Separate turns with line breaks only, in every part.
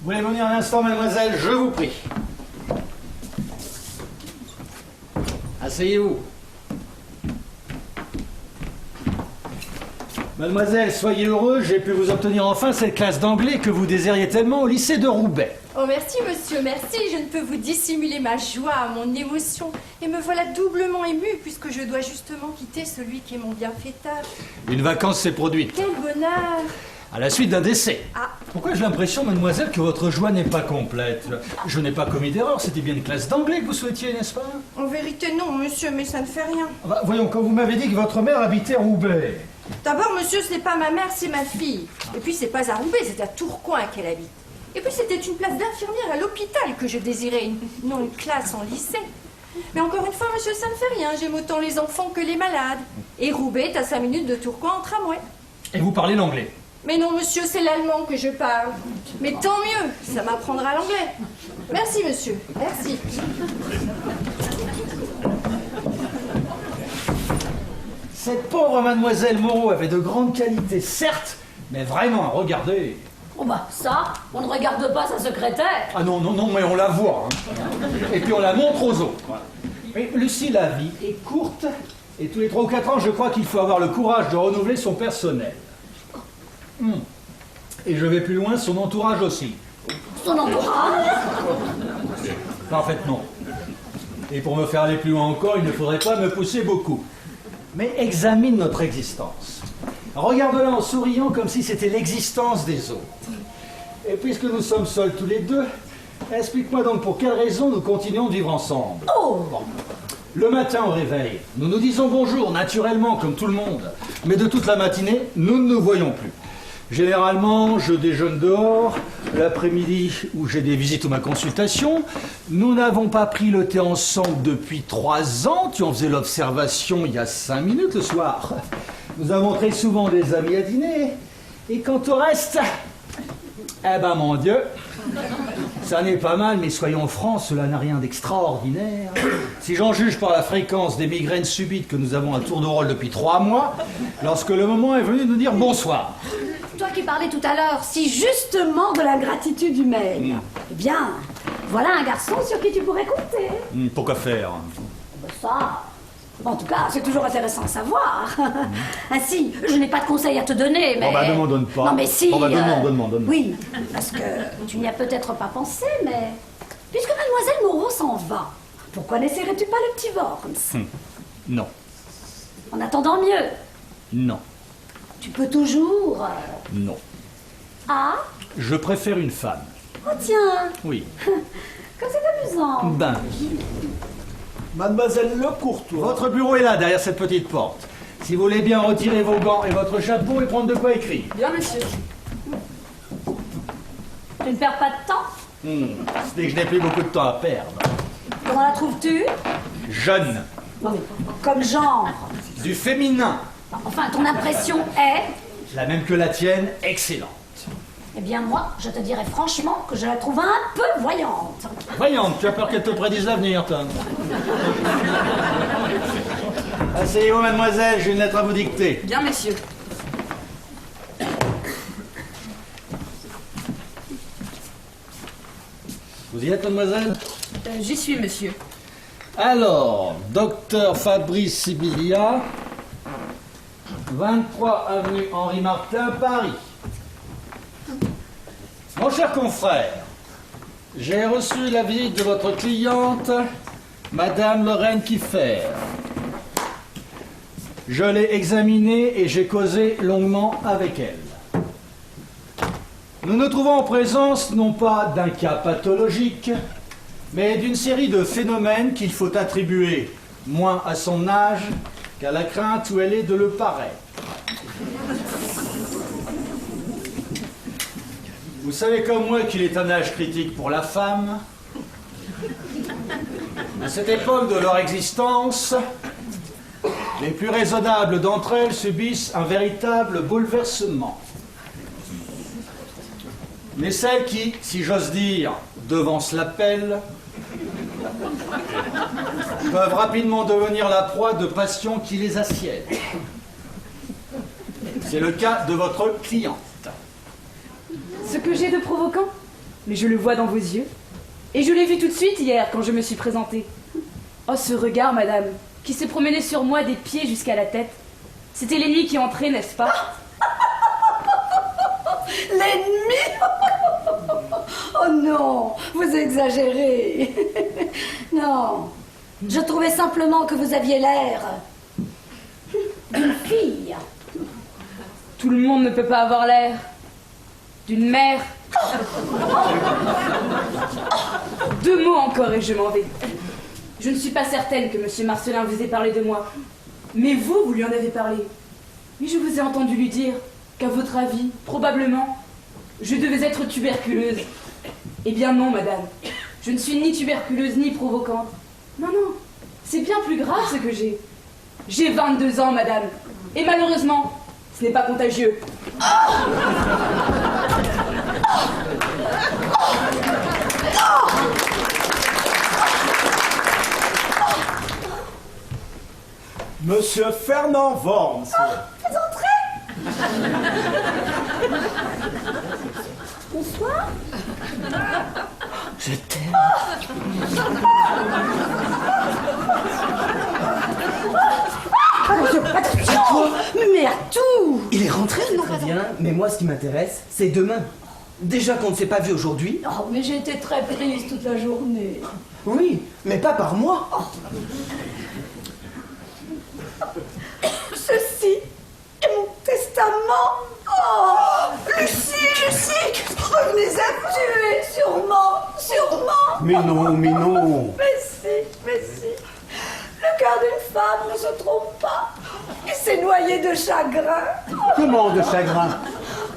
Vous voulez venir un instant, mademoiselle, je vous prie. Asseyez-vous. Mademoiselle, soyez heureuse, j'ai pu vous obtenir enfin cette classe d'anglais que vous désiriez tellement au lycée de Roubaix.
Oh merci monsieur, merci. Je ne peux vous dissimuler ma joie, mon émotion. Et me voilà doublement émue puisque je dois justement quitter celui qui est mon bienfaiteur.
Une vacance s'est produite.
Quel bonheur!
À la suite d'un décès.
Ah.
Pourquoi j'ai l'impression, mademoiselle, que votre joie n'est pas complète? Je n'ai pas commis d'erreur, c'était bien une classe d'anglais que vous souhaitiez, n'est-ce pas?
En vérité non monsieur, mais ça ne fait rien.
Bah, voyons, quand vous m'avez dit que votre mère habitait Roubaix.
D'abord monsieur, ce n'est pas ma mère, c'est ma fille. Et puis c'est pas à Roubaix, c'est à Tourcoing qu'elle habite. Et puis c'était une place d'infirmière à l'hôpital que je désirais, non une classe en lycée. Mais encore une fois monsieur, ça ne fait rien, j'aime autant les enfants que les malades. Et Roubaix est à 5 minutes de Tourcoing en tramway.
Et vous parlez l'anglais?
Mais non, monsieur, c'est l'allemand que je parle. Mais tant mieux, ça m'apprendra l'anglais. Merci, monsieur. Merci.
Cette pauvre mademoiselle Moreau avait de grandes qualités, certes, mais vraiment, regardez.
Oh bah ça, on ne regarde pas sa secrétaire.
Ah non, non, non, mais on la voit. Hein. Et puis on la montre aux autres. Mais Lucie, la vie est courte, et tous les 3 ou 4 ans, je crois qu'il faut avoir le courage de renouveler son personnel. Et je vais plus loin, son entourage aussi.
Son entourage?
En fait, non. Et pour me faire aller plus loin encore, il ne faudrait pas me pousser beaucoup. Mais examine notre existence. Regarde-la en souriant comme si c'était l'existence des autres. Et puisque nous sommes seuls tous les deux, explique-moi donc pour quelle raison nous continuons de vivre ensemble.
Oh!
Bon. Le matin au réveil, nous nous disons bonjour naturellement comme tout le monde. Mais de toute la matinée, nous ne nous voyons plus. Généralement, je déjeune dehors. L'après-midi, où j'ai des visites ou ma consultation. Nous n'avons pas pris le thé ensemble depuis 3 ans. Tu en faisais l'observation il y a 5 minutes le soir. Nous avons très souvent des amis à dîner. Et quant au reste, eh ben mon Dieu, ça n'est pas mal, mais soyons francs, cela n'a rien d'extraordinaire. Si j'en juge par la fréquence des migraines subites que nous avons à tour de rôle depuis 3 mois, lorsque le moment est venu de nous dire bonsoir.
Toi qui parlais tout à l'heure si justement de la gratitude humaine, eh bien, voilà un garçon sur qui tu pourrais compter.
Pourquoi faire?
Ben ça, en tout cas, c'est toujours intéressant à savoir. Ainsi, je n'ai pas de conseils à te donner, mais...
Bon bah ne m'en donne pas.
Non mais si...
Bon bah donne-moi.
Oui, parce que tu n'y as peut-être pas pensé, mais... Puisque mademoiselle Moreau s'en va, pourquoi n'essaierais-tu pas le petit Worms?
Non.
En attendant mieux,
Non.
tu peux toujours...
Non.
Ah?
Je préfère une femme.
Oh tiens,
Oui.
comme c'est amusant.
Ben. Mademoiselle Le Courtois, votre bureau est là, derrière cette petite porte. Si vous voulez bien retirer vos gants et votre chapeau et prendre de quoi écrire.
Bien, monsieur.
Tu ne perds pas de temps?
C'est que je n'ai plus beaucoup de temps à perdre.
Comment la trouves-tu?
Jeune.
Comme genre.
Du féminin.
Enfin, ton impression est...
La même que la tienne, excellente.
Eh bien, moi, je te dirais franchement que je la trouve un peu voyante.
Voyante, tu as peur qu'elle te prédise l'avenir, toi. Asseyez-vous, mademoiselle, j'ai une lettre à vous dicter.
Bien, monsieur.
Vous y êtes, mademoiselle?
J'y suis, monsieur.
Alors, docteur Fabrice Sibilia, 23 avenue Henri Martin, Paris. Mon cher confrère, j'ai reçu la visite de votre cliente, Madame Lorraine Kiffer. Je l'ai examinée et j'ai causé longuement avec elle. Nous nous trouvons en présence non pas d'un cas pathologique, mais d'une série de phénomènes qu'il faut attribuer moins à son âge qu'à la crainte où elle est de le paraître. Vous savez comme moi qu'il est un âge critique pour la femme. À cette époque de leur existence, les plus raisonnables d'entre elles subissent un véritable bouleversement. Mais celles qui, si j'ose dire, devancent l'appel, peuvent rapidement devenir la proie de passions qui les assiègent. C'est le cas de votre cliente.
Ce que j'ai de provoquant? mais je le vois dans vos yeux. Et je l'ai vu tout de suite hier quand je me suis présentée. Oh, ce regard, madame, qui s'est promené sur moi des pieds jusqu'à la tête. C'était l'ennemi qui entrait, n'est-ce pas?
L'ennemi? Oh non, vous exagérez. Non, je trouvais simplement que vous aviez l'air d'une fille.
Tout le monde ne peut pas avoir l'air d'une mère. 2 mots encore et je m'en vais. Je ne suis pas certaine que M. Marcelin vous ait parlé de moi. Mais vous lui en avez parlé. Mais je vous ai entendu lui dire qu'à votre avis, probablement, je devais être tuberculeuse. Eh bien non, madame. Je ne suis ni tuberculeuse ni provocante. Non, non. C'est bien plus grave ce que j'ai. J'ai 22 ans, madame. Et malheureusement, ce n'est pas contagieux.
Monsieur Fernand Worms.
Vous entrez? Bonsoir.
Je t'aime.
Attention! Mais à tout!
Il est rentré, très bien, mais moi ce qui m'intéresse, c'est demain. Déjà qu'on ne s'est pas vu aujourd'hui.
Oh, mais j'ai été très prise toute la journée.
Oui, mais pas par moi.
Ceci est mon testament. Oh, Lucie, revenez à tuer, sûrement.
Mais non.
Mais si. Le cœur d'une femme ne se trompe pas. Il s'est noyé de chagrin.
Comment de chagrin?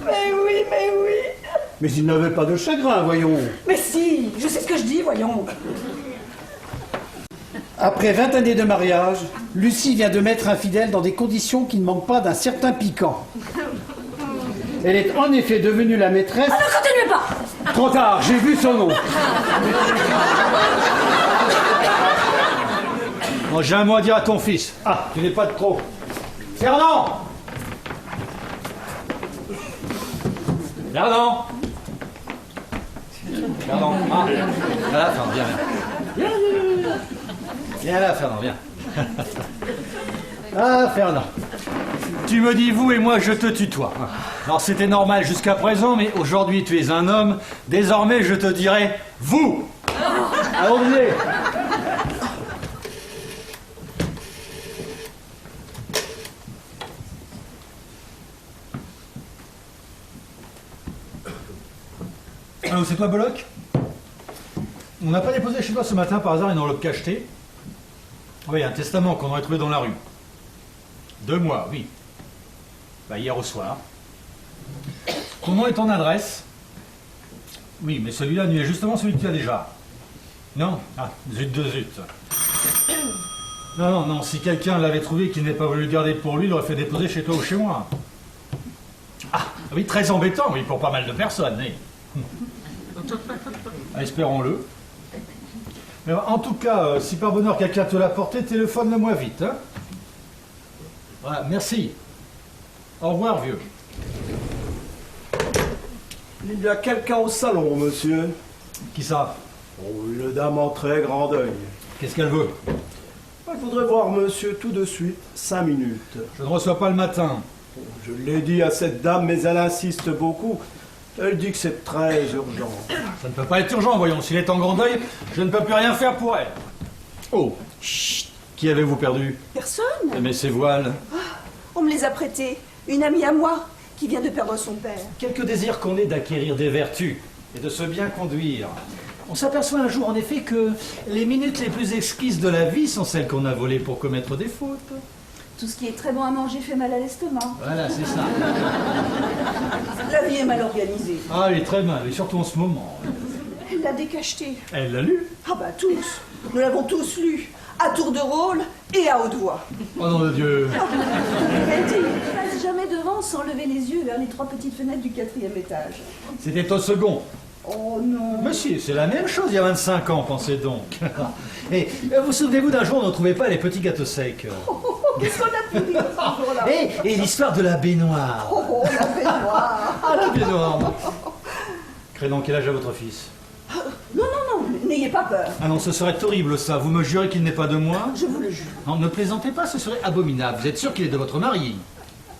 Mais oui.
Mais il n'avait pas de chagrin, voyons.
Mais si, je sais ce que je dis, voyons.
Après 20 années de mariage, Lucie vient de mettre un fidèle dans des conditions qui ne manquent pas d'un certain piquant. Elle est en effet devenue la maîtresse...
Ah ne continuez pas!
Trop tard, j'ai vu son nom.
Bon, j'ai un mot à dire à ton fils. Ah, tu n'es pas de trop. Fernand! Fernand! Ah, viens là, Fernand, viens. Viens là, Fernand, viens. Ah, Fernand. Tu me dis vous et moi je te tutoie. Alors c'était normal jusqu'à présent, mais aujourd'hui tu es un homme. Désormais je te dirai vous. Allons-y. Allô, c'est toi Bollock? On n'a pas déposé chez toi ce matin par hasard une enveloppe cachetée? Oui, un testament qu'on aurait trouvé dans la rue. 2 mois, oui. Bah, hier au soir. Ton nom et ton adresse? Oui, mais celui-là est justement celui que tu as déjà. Non? Ah, zut de zut. Non, si quelqu'un l'avait trouvé et qu'il n'ait pas voulu le garder pour lui, il l'aurait fait déposer chez toi ou chez moi. Ah, oui, très embêtant, oui, pour pas mal de personnes, oui. Espérons-le. Mais en tout cas, si par bonheur quelqu'un te l'a porté, téléphone-le-moi vite. Hein. Voilà, merci. Au revoir, vieux.
Il y a quelqu'un au salon, monsieur.
Qui ça?
Oh, une dame en très grand deuil.
Qu'est-ce qu'elle veut?
Je voudrais voir monsieur tout de suite, 5 minutes.
Je ne reçois pas le matin.
Je l'ai dit à cette dame, mais elle insiste beaucoup. Elle dit que c'est très urgent.
Ça ne peut pas être urgent, voyons. S'il est en grand deuil, je ne peux plus rien faire pour elle. Oh, chut. Qui avez-vous perdu?
Personne.
Mais ses voiles.
On me les a prêtés. Une amie à moi qui vient de perdre son père.
Quelque désir qu'on ait d'acquérir des vertus et de se bien conduire. On s'aperçoit un jour en effet que les minutes les plus exquises de la vie sont celles qu'on a volées pour commettre des fautes.
Tout ce qui est très bon à manger fait mal à l'estomac.
Voilà, c'est ça.
La vie est mal organisée.
Ah, il est très mal, et surtout en ce moment.
Elle l'a décacheté.
Elle l'a lu?
Ah bah tous. Nous l'avons tous lu. À tour de rôle et à haute voix.
Oh nom de Dieu.
Elle dit, ne passe jamais devant sans lever les yeux vers les 3 petites fenêtres du 4e étage.
C'était au second.
Oh non.
Mais si, c'est la même chose il y a 25 ans, pensez donc. Et vous souvenez-vous d'un jour où on ne trouvait pas les petits gâteaux secs?
Qu'est-ce qu'on a pu dire ce jour-là?
Et l'histoire de la baignoire.
Oh, la baignoire.
Ah, la baignoire. ferait donc quel âge à votre fils?
Non, non, non, n'ayez pas peur.
Ah non, ce serait horrible ça. Vous me jurez qu'il n'est pas de moi?
Je vous le jure.
Non, ne plaisantez pas, ce serait abominable. Vous êtes sûr qu'il est de votre mari?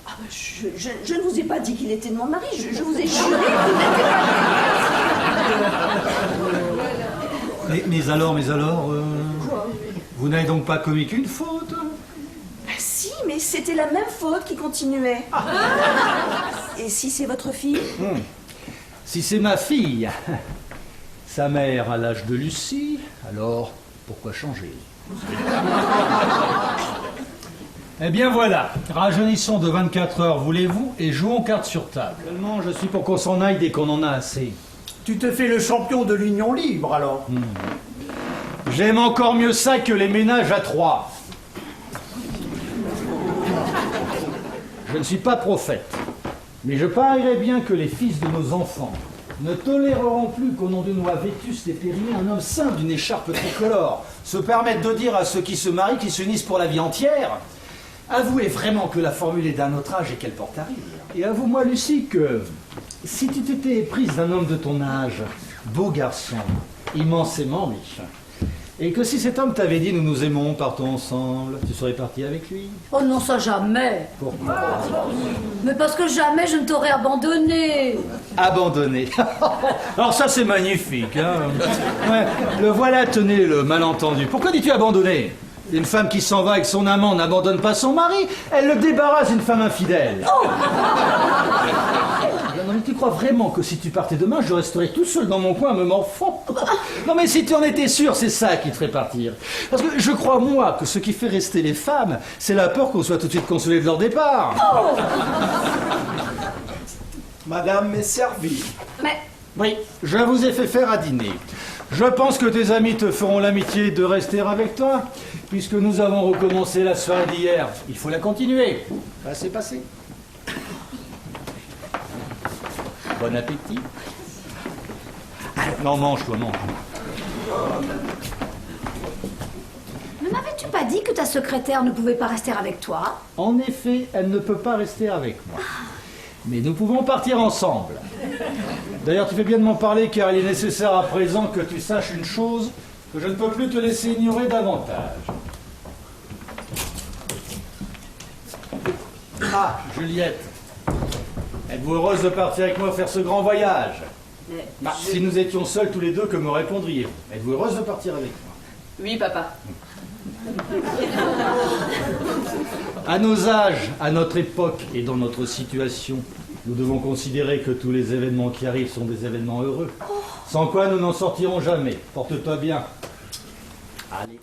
Ah, je ne vous ai pas dit qu'il était de mon mari, je vous ai juré qu'il n'était pas.
Mais alors, vous n'avez donc pas commis qu'une faute?
Si, mais c'était la même faute qui continuait. Et si c'est votre fille?
Si c'est ma fille, sa mère à l'âge de Lucie, alors pourquoi changer? Eh bien voilà, rajeunissons de 24 heures, voulez-vous, et jouons cartes sur table. Seulement, je suis pour qu'on s'en aille dès qu'on en a assez.
Tu te fais le champion de l'union libre alors.
J'aime encore mieux ça que les ménages à trois. Je ne suis pas prophète, mais je parierais bien que les fils de nos enfants ne toléreront plus qu'au nom d'une loi vétuste et périmée, un homme sain d'une écharpe tricolore se permette de dire à ceux qui se marient qu'ils s'unissent pour la vie entière. Avouez vraiment que la formule est d'un autre âge et qu'elle porte à rire. Et avoue-moi, Lucie, que si tu t'étais prise d'un homme de ton âge, beau garçon, immensément riche, et que si cet homme t'avait dit « nous nous aimons, partons ensemble », tu serais partie avec lui?
Oh non, ça jamais.
Pourquoi?
Mais parce que jamais je ne t'aurais abandonné.
Abandonné. Alors ça c'est magnifique. Hein. Ouais, le voilà, tenez le malentendu. Pourquoi dis-tu abandonné? Une femme qui s'en va avec son amant n'abandonne pas son mari, elle le débarrasse d'une femme infidèle. Oh non mais tu crois vraiment que si tu partais demain, je resterais tout seul dans mon coin à me morfond? Non mais si tu en étais sûr, c'est ça qui te ferait partir. Parce que je crois moi que ce qui fait rester les femmes, c'est la peur qu'on soit tout de suite consolé de leur départ.
Oh.
Madame m'est servie.
Mais
Oui, je vous ai fait faire à dîner. Je pense que tes amis te feront l'amitié de rester avec toi, puisque nous avons recommencé la soirée d'hier. Il faut la continuer. C'est passé. Bon appétit. Non, mange-toi, mange.
ne m'avais-tu pas dit que ta secrétaire ne pouvait pas rester avec toi?
En effet, elle ne peut pas rester avec moi. Mais nous pouvons partir ensemble. D'ailleurs, tu fais bien de m'en parler, car il est nécessaire à présent que tu saches une chose que je ne peux plus te laisser ignorer davantage. Ah, Juliette, êtes-vous heureuse de partir avec moi faire ce grand voyage? Si nous étions seuls tous les deux, que me répondriez-vous? Êtes-vous heureuse de partir avec moi?
Oui, papa.
À nos âges, à notre époque et dans notre situation, nous devons considérer que tous les événements qui arrivent sont des événements heureux. Sans quoi nous n'en sortirons jamais. Porte-toi bien. Allez.